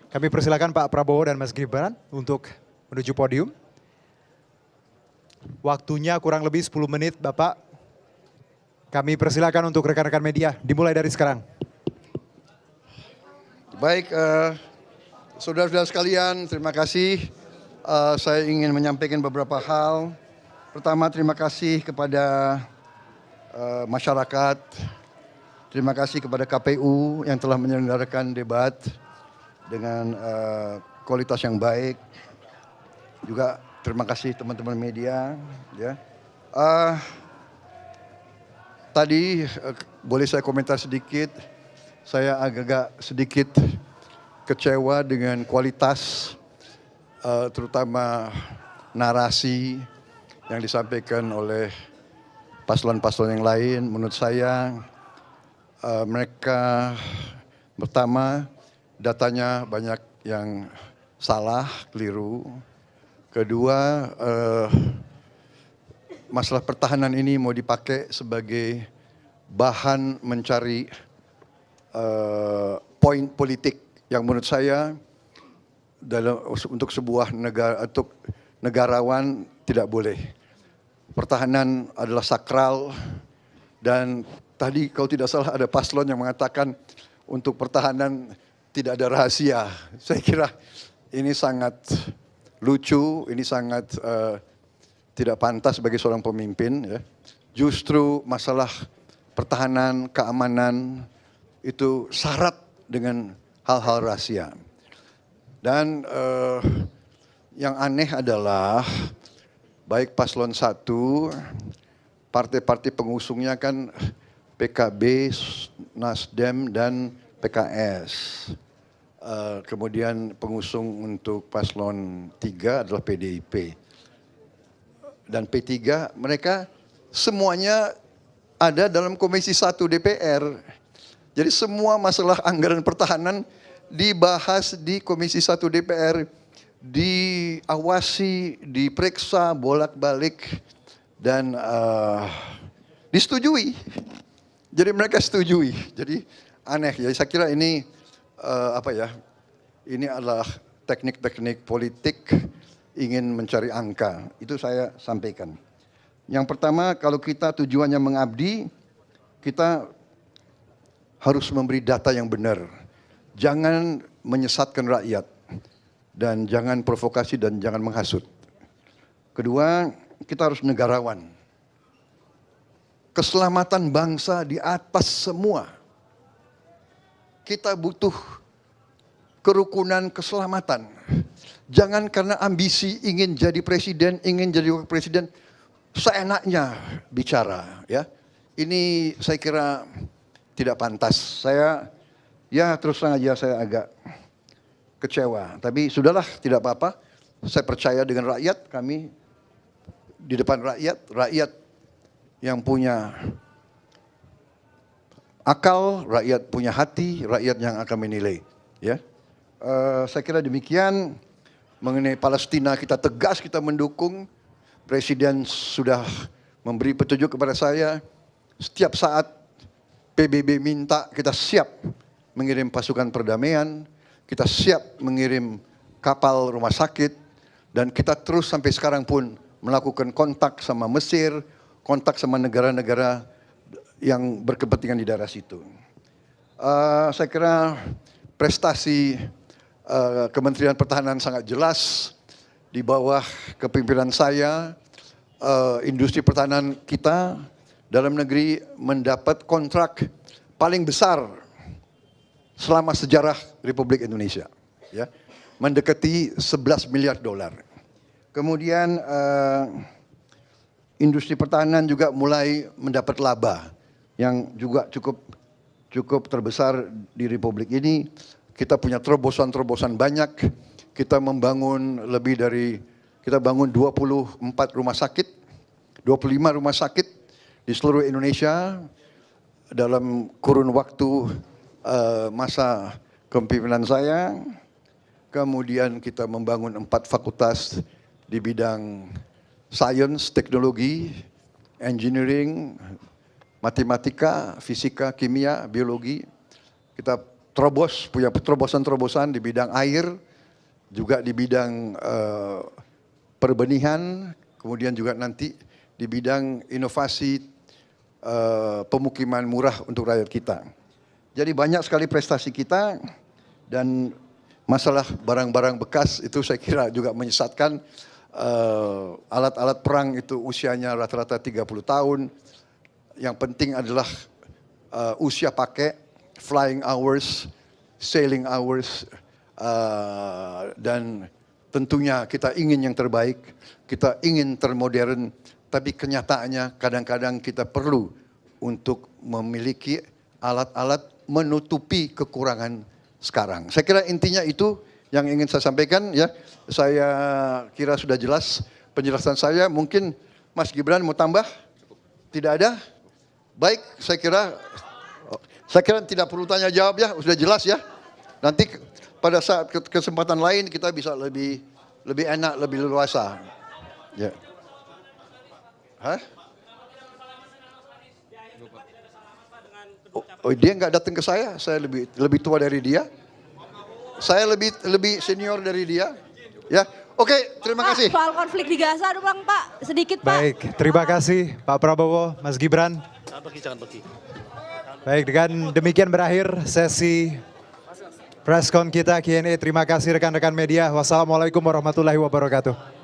Kami persilakan Pak Prabowo dan Mas Gibran untuk menuju podium. Waktunya kurang lebih 10 menit, Bapak. Kami persilakan untuk rekan-rekan media, dimulai dari sekarang. Baik, saudara-saudara sekalian, terima kasih. Saya ingin menyampaikan beberapa hal. Pertama, terima kasih kepada masyarakat. Terima kasih kepada KPU yang telah menyelenggarakan debat dengan kualitas yang baik. Juga terima kasih teman-teman media. Ya. Tadi boleh saya komentar sedikit. Saya agak sedikit kecewa dengan kualitas, terutama narasi yang disampaikan oleh paslon-paslon yang lain. Menurut saya mereka pertama datanya banyak yang salah, keliru. Kedua, masalah pertahanan ini mau dipakai sebagai bahan mencari poin politik yang menurut saya untuk sebuah negara, untuk negarawan tidak boleh. Pertahanan adalah sakral dan tadi kalau tidak salah ada paslon yang mengatakan untuk pertahanan tidak ada rahasia. Saya kira ini sangat lucu, ini sangat tidak pantas bagi seorang pemimpin. Ya. Justru masalah pertahanan, keamanan itu syarat dengan hal-hal rahasia. Dan yang aneh adalah baik paslon 1, partai-partai pengusungnya kan PKB, Nasdem, dan PKS. Kemudian pengusung untuk paslon 3 adalah PDIP. Dan P3 mereka semuanya ada dalam Komisi 1 DPR. Jadi semua masalah anggaran pertahanan dibahas di Komisi 1 DPR, diawasi, diperiksa bolak-balik dan disetujui. Jadi mereka setujui. Jadi aneh. Jadi saya kira ini ini adalah teknik-teknik politik ingin mencari angka. Itu saya sampaikan. Yang pertama, kalau kita tujuannya mengabdi, kita harus memberi data yang benar. Jangan menyesatkan rakyat dan jangan provokasi dan jangan menghasut. Kedua, kita harus negarawan. Keselamatan bangsa di atas semua. Kita butuh kerukunan keselamatan. Jangan karena ambisi ingin jadi presiden, ingin jadi wakil presiden, seenaknya bicara. Ya, ini saya kira tidak pantas. Saya terus terang aja saya agak kecewa. Tapi sudahlah, tidak apa-apa. Saya percaya dengan rakyat, kami di depan rakyat yang punya akal, rakyat punya hati, rakyat yang akan menilai. Ya, saya kira demikian. Mengenai Palestina kita tegas, kita mendukung. Presiden sudah memberi petunjuk kepada saya. Setiap saat PBB minta, kita siap mengirim pasukan perdamaian, kita siap mengirim kapal rumah sakit, dan kita terus sampai sekarang pun melakukan kontak sama Mesir, kontak sama negara-negara yang berkepentingan di daerah situ. Saya kira prestasi Kementerian Pertahanan sangat jelas di bawah kepemimpinan saya. Industri pertahanan kita dalam negeri mendapat kontrak paling besar selama sejarah Republik Indonesia, ya, mendekati 11 miliar dolar. Kemudian industri pertahanan juga mulai mendapat laba yang juga cukup terbesar di Republik ini. Kita punya terobosan-terobosan banyak. Kita membangun kita bangun 24 rumah sakit, 25 rumah sakit di seluruh Indonesia dalam kurun waktu masa kepemimpinan saya. Kemudian kita membangun 4 fakultas di bidang sains, teknologi, engineering, matematika, fisika, kimia, biologi. Kita punya terobosan-terobosan di bidang air, juga di bidang perbenihan, kemudian juga nanti di bidang inovasi pemukiman murah untuk rakyat kita. Jadi banyak sekali prestasi kita, dan masalah barang-barang bekas itu saya kira juga menyesatkan. Alat-alat perang itu usianya rata-rata 30 tahun. Yang penting adalah usia pakai, flying hours, sailing hours, dan tentunya kita ingin yang terbaik, kita ingin termodern, tapi kenyataannya kadang-kadang kita perlu untuk memiliki alat-alat menutupi kekurangan sekarang. Saya kira intinya itu yang ingin saya sampaikan ya. Saya kira sudah jelas penjelasan saya. Mungkin Mas Gibran mau tambah? Tidak ada? Baik, saya kira tidak perlu tanya jawab ya, sudah jelas ya. Nanti pada saat kesempatan lain kita bisa lebih enak, lebih leluasa. Ya. Hah? Oh, dia nggak datang ke saya lebih tua dari dia. Saya lebih senior dari dia. Ya, oke, terima kasih. Soal konflik di Gaza doang Pak, sedikit Pak. Baik, terima kasih Pak Prabowo, Mas Gibran. Jangan pergi. Baik, dengan demikian berakhir sesi press con kita Q&A. Terima kasih rekan-rekan media. Wassalamualaikum warahmatullahi wabarakatuh.